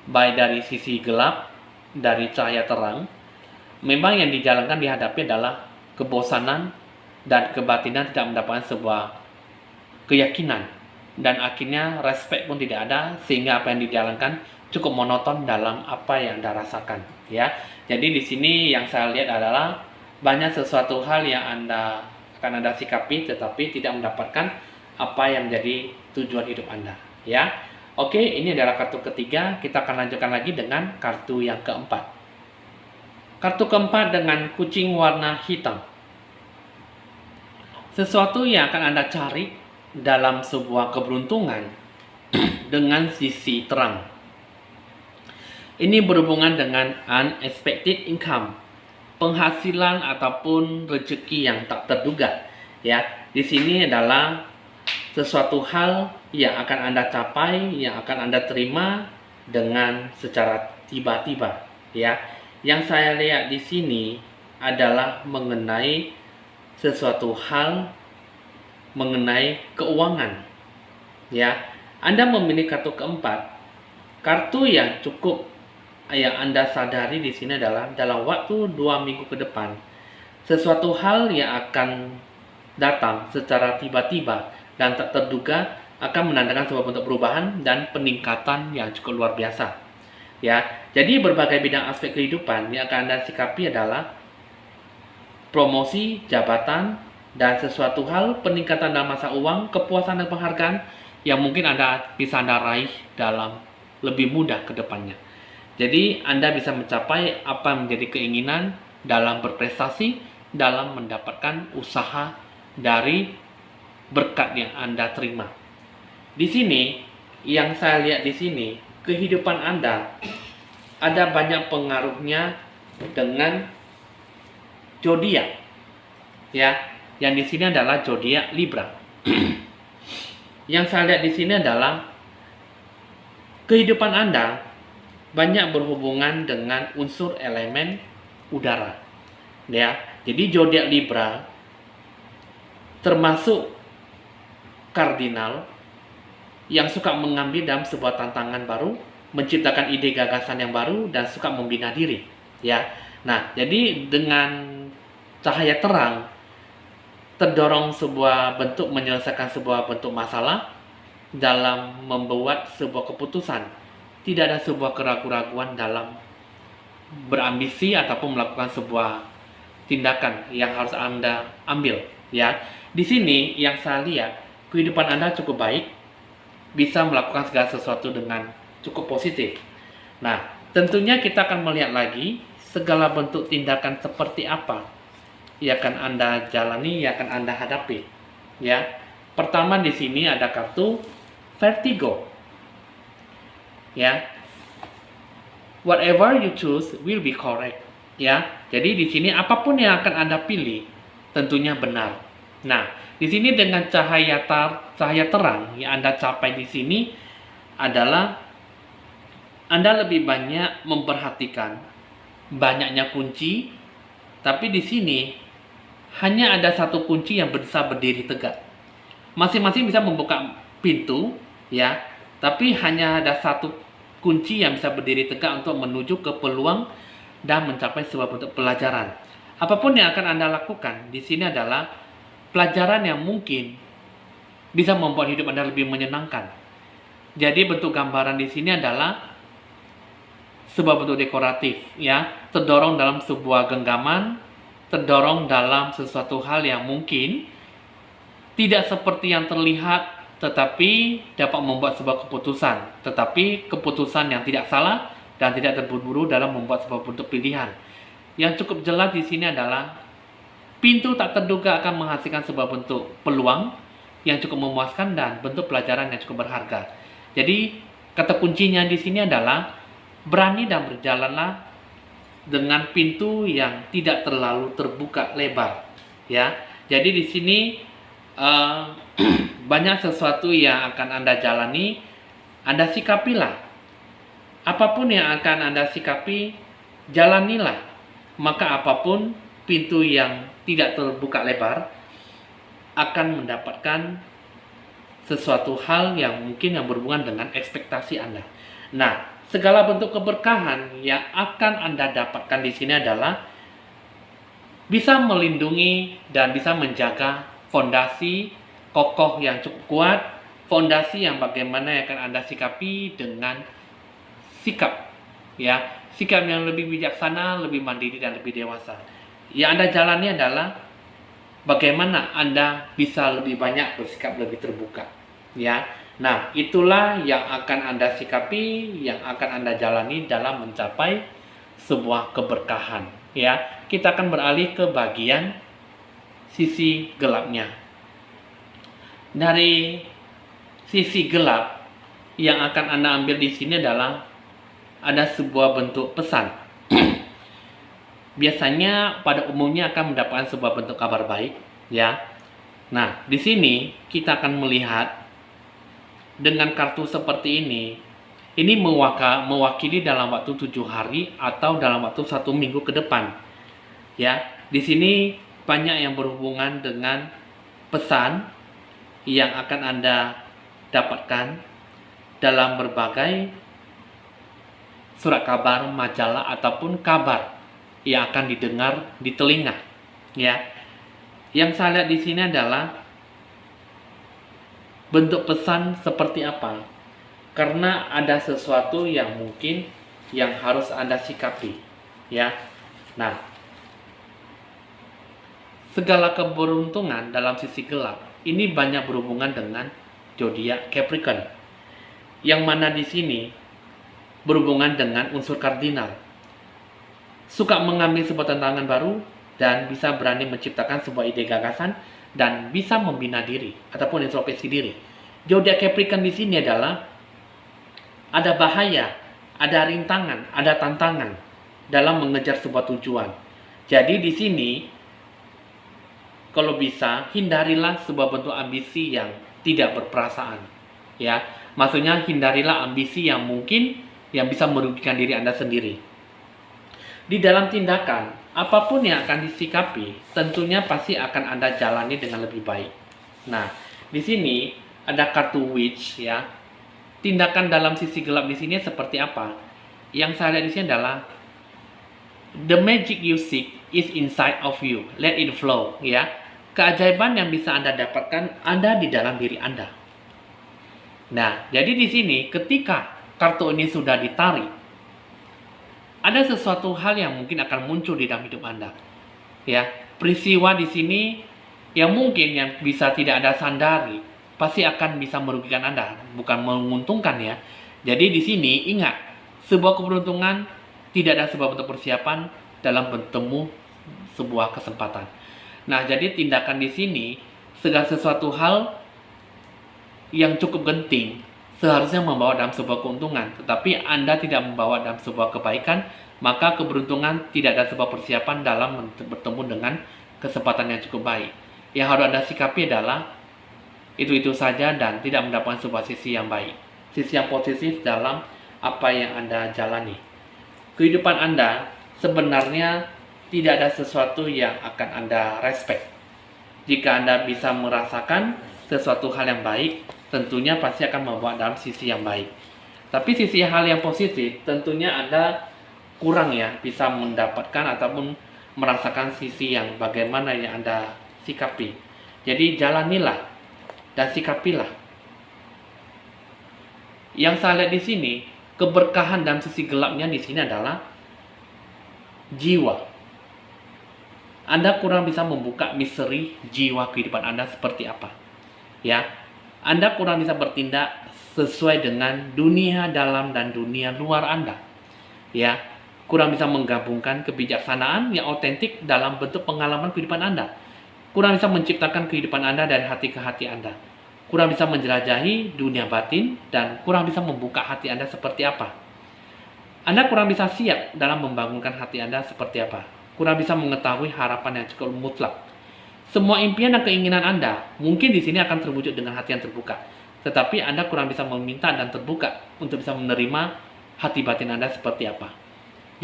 baik dari sisi gelap, dari cahaya terang, memang yang dijalankan dihadapi adalah kebosanan dan kebatinan tidak mendapatkan sebuah keyakinan, dan akhirnya respect pun tidak ada, sehingga apa yang dijalankan cukup monoton dalam apa yang Anda rasakan, ya. Jadi di sini yang saya lihat adalah banyak sesuatu hal yang akan Anda sikapi tetapi tidak mendapatkan apa yang menjadi tujuan hidup Anda, ya. Oke, ini adalah kartu ketiga. Kita akan lanjutkan lagi dengan kartu yang keempat. Kartu keempat dengan kucing warna hitam. Sesuatu yang akan Anda cari dalam sebuah keberuntungan dengan sisi terang. Ini berhubungan dengan unexpected income, penghasilan ataupun rezeki yang tak terduga, ya. Di sini adalah sesuatu hal yang akan Anda capai, yang akan Anda terima dengan secara tiba-tiba, ya. Yang saya lihat di sini adalah mengenai sesuatu hal mengenai keuangan, ya. Anda memilih kartu keempat. Kartu yang cukup yang Anda sadari di sini adalah dalam waktu 2 minggu ke depan, sesuatu hal yang akan datang secara tiba-tiba dan tak terduga akan menandakan sebuah bentuk perubahan dan peningkatan yang cukup luar biasa, ya. Jadi berbagai bidang aspek kehidupan yang akan Anda sikapi adalah promosi, jabatan, dan sesuatu hal peningkatan dalam masa uang, kepuasan dan penghargaan yang mungkin bisa Anda raih dalam lebih mudah ke depannya. Jadi Anda bisa mencapai apa yang menjadi keinginan dalam berprestasi, dalam mendapatkan usaha dari berkat yang Anda terima. Di sini yang saya lihat di sini, kehidupan Anda ada banyak pengaruhnya dengan zodiak, ya. Yang di sini adalah zodiak Libra. Yang saya lihat di sini adalah kehidupan Anda banyak berhubungan dengan unsur elemen udara, ya. Jadi zodiak Libra termasuk kardinal, yang suka mengambil dalam sebuah tantangan baru, menciptakan ide gagasan yang baru, dan suka membina diri. Ya, nah jadi dengan cahaya terang terdorong sebuah bentuk menyelesaikan sebuah bentuk masalah dalam membuat sebuah keputusan. Tidak ada sebuah keraguan-raguan dalam berambisi ataupun melakukan sebuah tindakan yang harus Anda ambil. Ya, di sini yang saya lihat kehidupan Anda cukup baik, bisa melakukan segala sesuatu dengan cukup positif. Nah, tentunya kita akan melihat lagi segala bentuk tindakan seperti apa yang akan Anda jalani, yang akan Anda hadapi. Ya, pertama di sini ada kartu vertigo. Ya, whatever you choose will be correct. Ya, jadi di sini apapun yang akan Anda pilih tentunya benar. Nah, di sini dengan cahaya terang yang Anda capai di sini adalah Anda lebih banyak memperhatikan banyaknya kunci, tapi di sini hanya ada satu kunci yang bisa berdiri tegak. Masing-masing bisa membuka pintu, ya, tapi hanya ada satu kunci yang bisa berdiri tegak untuk menuju ke peluang dan mencapai sebuah bentuk pelajaran. Apapun yang akan Anda lakukan di sini adalah pelajaran yang mungkin bisa membuat hidup Anda lebih menyenangkan. Jadi bentuk gambaran di sini adalah sebuah bentuk dekoratif, ya, terdorong dalam sebuah genggaman, terdorong dalam sesuatu hal yang mungkin tidak seperti yang terlihat, tetapi dapat membuat sebuah keputusan, tetapi keputusan yang tidak salah dan tidak terburu-buru dalam membuat sebuah bentuk pilihan. Yang cukup jelas di sini adalah pintu tak terduga akan menghasilkan sebuah bentuk peluang yang cukup memuaskan dan bentuk pelajaran yang cukup berharga. Jadi kata kuncinya di sini adalah berani dan berjalanlah dengan pintu yang tidak terlalu terbuka lebar. Ya, jadi di sini banyak sesuatu yang akan Anda jalani, Anda sikapilah. Apapun yang akan Anda sikapi, jalanilah. Maka apapun pintu yang tidak terbuka lebar akan mendapatkan sesuatu hal yang mungkin yang berhubungan dengan ekspektasi Anda. Nah, segala bentuk keberkahan yang akan Anda dapatkan di sini adalah bisa melindungi dan bisa menjaga fondasi kokoh yang cukup kuat, fondasi yang bagaimana yang akan Anda sikapi dengan sikap, ya, sikap yang lebih bijaksana, lebih mandiri dan lebih dewasa. Yang Anda jalani adalah bagaimana Anda bisa lebih banyak bersikap lebih terbuka, ya. Nah, itulah yang akan Anda sikapi, yang akan Anda jalani dalam mencapai sebuah keberkahan, ya. Kita akan beralih ke bagian sisi gelapnya. Dari sisi gelap yang akan Anda ambil di sini adalah ada sebuah bentuk pesan. Biasanya pada umumnya akan mendapatkan sebuah bentuk kabar baik, ya. Nah, di sini kita akan melihat dengan kartu seperti ini mewakili dalam waktu 7 hari atau dalam waktu 1 minggu ke depan. Ya, di sini banyak yang berhubungan dengan pesan yang akan Anda dapatkan dalam berbagai surat kabar, majalah ataupun kabar yang akan didengar di telinga. Ya, yang saya lihat di sini adalah bentuk pesan seperti apa? Karena ada sesuatu yang mungkin yang harus Anda sikapi, ya. Nah, segala keberuntungan dalam sisi gelap ini banyak berhubungan dengan zodiak Capricorn, yang mana di sini berhubungan dengan unsur kardinal. Suka mengambil sebuah tantangan baru dan bisa berani menciptakan sebuah ide gagasan dan bisa membina diri ataupun introspeksi diri. Zodiak Capricorn di sini adalah ada bahaya, ada rintangan, ada tantangan dalam mengejar sebuah tujuan. Jadi di sini kalau bisa hindarilah sebuah bentuk ambisi yang tidak berperasaan. Ya, maksudnya hindarilah ambisi yang mungkin yang bisa merugikan diri Anda sendiri. Di dalam tindakan, apapun yang akan disikapi, tentunya pasti akan Anda jalani dengan lebih baik. Nah, di sini ada kartu Witch, ya. tindakan dalam sisi gelap di sini seperti apa? Yang saya lihat di sini adalah the magic you seek is inside of you. Let it flow, ya. Keajaiban yang bisa Anda dapatkan ada di dalam diri Anda. Nah, jadi di sini ketika kartu ini sudah ditarik, ada sesuatu hal yang mungkin akan muncul di dalam hidup Anda. Ya, peristiwa di sini yang mungkin yang bisa tidak Anda sandari pasti akan bisa merugikan Anda, bukan menguntungkan ya. Jadi di sini ingat, sebuah keberuntungan tidak ada sebab untuk persiapan dalam bertemu sebuah kesempatan. Nah, jadi tindakan di sini segala sesuatu hal yang cukup genting seharusnya membawa dalam sebuah keuntungan, tetapi Anda tidak membawa dalam sebuah kebaikan, maka keberuntungan tidak ada sebuah persiapan dalam bertemu dengan kesempatan yang cukup baik. Yang harus Anda sikapi adalah itu-itu saja dan tidak mendapatkan sebuah sisi yang baik, sisi yang positif dalam apa yang Anda jalani. Kehidupan Anda sebenarnya tidak ada sesuatu yang akan Anda respect. Jika Anda bisa merasakan sesuatu hal yang baik, tentunya pasti akan membawa dalam sisi yang baik. Tapi sisi hal yang positif, tentunya Anda kurang ya bisa mendapatkan ataupun merasakan sisi yang bagaimana yang Anda sikapi. Jadi jalanilah dan sikapilah. Yang saya lihat di sini, keberkahan dalam sisi gelapnya di sini adalah jiwa. Anda kurang bisa membuka misteri jiwa kehidupan Anda seperti apa. Ya, Anda kurang bisa bertindak sesuai dengan dunia dalam dan dunia luar Anda. Ya, kurang bisa menggabungkan kebijaksanaan yang otentik dalam bentuk pengalaman kehidupan Anda. Kurang bisa menciptakan kehidupan Anda dari hati ke hati Anda. Kurang bisa menjelajahi dunia batin dan kurang bisa membuka hati Anda seperti apa. Anda kurang bisa siap dalam membangunkan hati Anda seperti apa. Kurang bisa mengetahui harapan yang cukup mutlak. Semua impian dan keinginan Anda mungkin di sini akan terwujud dengan hati yang terbuka. Tetapi Anda kurang bisa meminta dan terbuka untuk bisa menerima hati batin Anda seperti apa.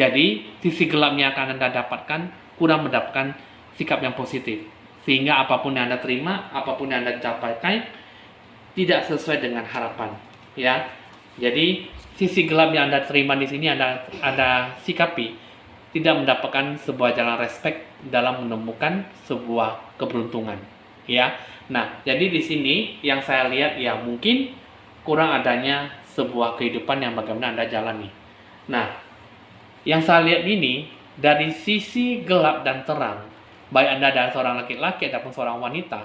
Jadi, sisi gelapnya akan Anda dapatkan, kurang mendapatkan sikap yang positif. Sehingga apapun yang Anda terima, apapun yang Anda capai, tidak sesuai dengan harapan. Ya, jadi sisi gelap yang Anda terima di sini Anda sikapi, tidak mendapatkan sebuah jalan respect dalam menemukan sebuah keberuntungan. Ya, nah jadi di sini yang saya lihat ya mungkin kurang adanya sebuah kehidupan yang bagaimana Anda jalani. Nah, yang saya lihat ini dari sisi gelap dan terang, baik Anda adalah seorang laki-laki ataupun seorang wanita,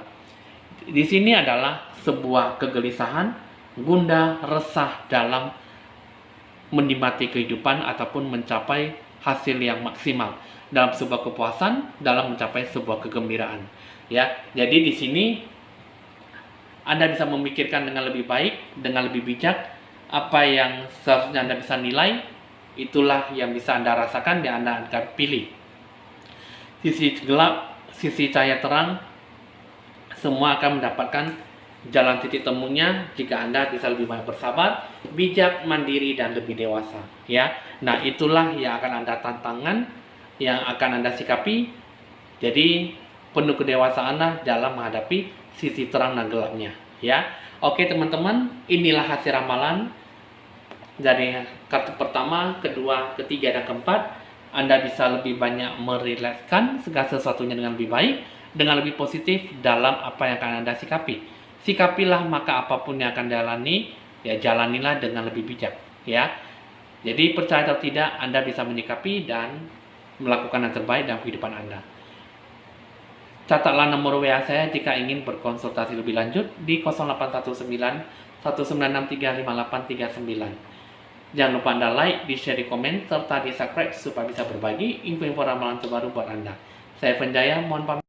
di sini adalah sebuah kegelisahan, gundah, resah dalam menikmati kehidupan ataupun mencapai hasil yang maksimal dalam sebuah kepuasan, dalam mencapai sebuah kegembiraan. Ya, jadi di sini Anda bisa memikirkan dengan lebih baik, dengan lebih bijak apa yang seharusnya Anda bisa nilai, itulah yang bisa Anda rasakan dan Anda akan pilih. Sisi gelap, sisi cahaya terang, semua akan mendapatkan jalan titik temunya jika Anda bisa lebih banyak bersabar, bijak, mandiri, dan lebih dewasa. Ya, nah itulah yang akan Anda tantangan, yang akan Anda sikapi. Jadi penuh kedewasaan dalam menghadapi sisi terang dan gelapnya. Ya, oke teman-teman, inilah hasil ramalan dari kartu pertama, kedua, ketiga, dan keempat. Anda bisa lebih banyak merilekskan segala sesuatunya dengan lebih baik, dengan lebih positif dalam apa yang akan Anda sikapi. Sikapilah maka apapun yang akan jalani, ya jalanilah dengan lebih bijak, ya. Jadi percaya atau tidak, Anda bisa menyikapi dan melakukan yang terbaik dalam kehidupan Anda. Catatlah nomor WA saya jika ingin berkonsultasi lebih lanjut di 0819 196355839. Jangan lupa Anda like, di share, di komen, serta di subscribe supaya bisa berbagi info-info ramalan terbaru buat Anda. Saya Evan Jaya, mohon pamit.